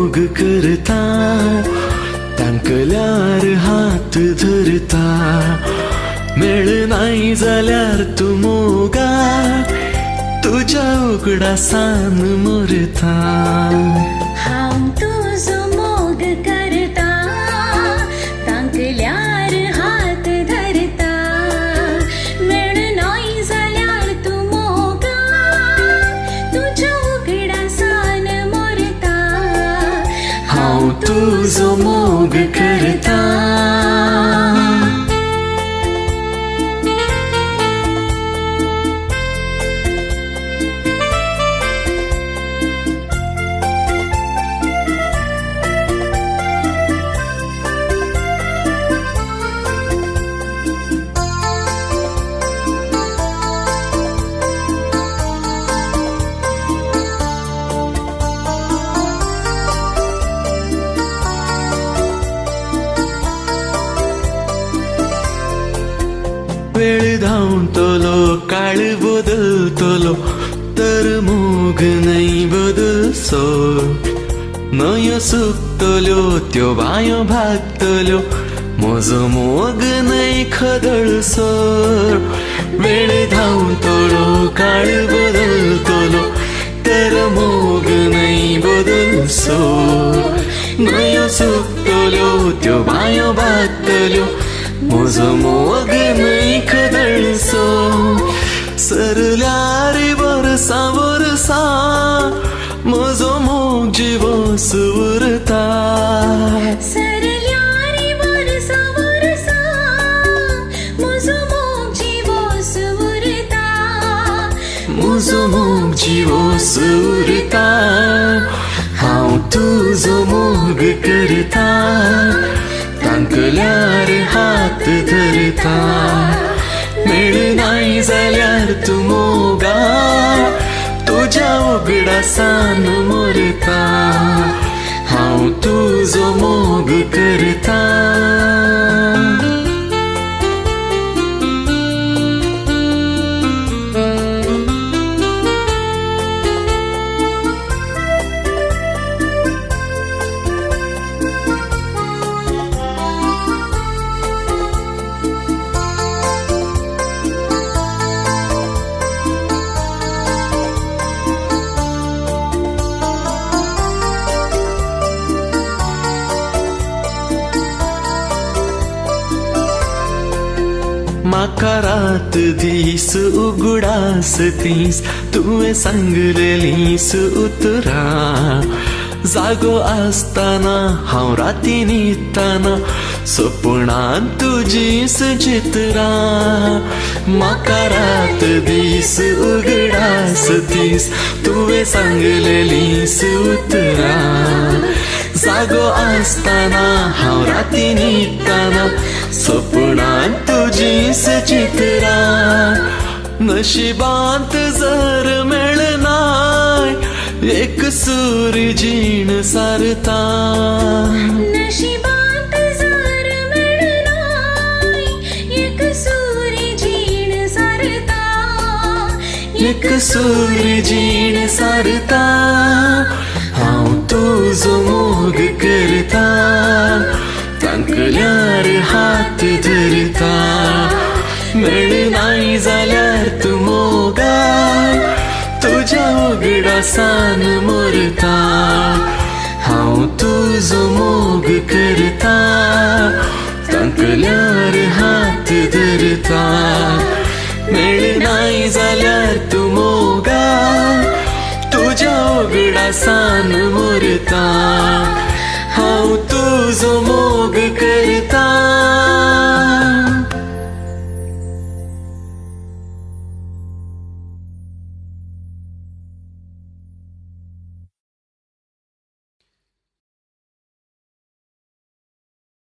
मोग करता, तांकल्यार हात धरता, मेळ नाही जाल्यार तू मोगा, तुझ्या उगडासान मरता. हांव तुजो मोग करता, तांकल्यार हात धरता, मेळ नाही जाल्यार तू मोगा, तुझ्या उगडासान मरता. हांव तुजो मोग करता. वेळ धांवतलो, काळ बदलतलो, तर मोग नाही बदलसो. नयो सुकतल्यो त्यो बायो भागतल्यो, म्हजो मोग नाही खदळसो. वेळ धांवतलो, काळ बदलतलो, तर मोग नाही बदलसो. नयो सुकतल्यो त्यो बायो भागतल्यो, म्हजो मोग नाही खदळसो. सरल्यार वर्सा वर्सा, म्हजो मोग जिवस उरता. सरल्यार वर्सा वर्सा, म्हजो मोग जिवस उरता. म्हजो मोग जिवस उरता. हांव तुजो मोग करता, तांकल्यार हात धरता, मेळ नाही जाल्यार तू मोगा, तुझ्या उगडासान मरता. हांव तुजो मोग करता. म्हाका रात दीस उगडास तीस, तुवें सांगलेलीं उतरां. जागो आसतना हांव राती न्हिदतना, सपनांत तुजीच चित्रां. म्हाका रात दीस उगडास तीस, तुवें सांगलेलीं उतरां. जागो आसतना हांव राती न्हिदतना, सपनांत तुजीच चित्रां. नशिबांत जर मेळनाय, एक सूर जीण सारता. नशिबांत जर मेळनाय, एक सूर जीण सारता. एक सूर जीण सारता. हांव तुजो मोग करता, तांकल्यार हात धरता, मेळ नाही जाल्यार तू मोगा, तुझ्या उगडासान मरता. हांव तुजो मोग करता, तांकल्यार हात धरता, मेळ नाही जाल्यार तू मोगा, तुझ्या उगडासान मरता.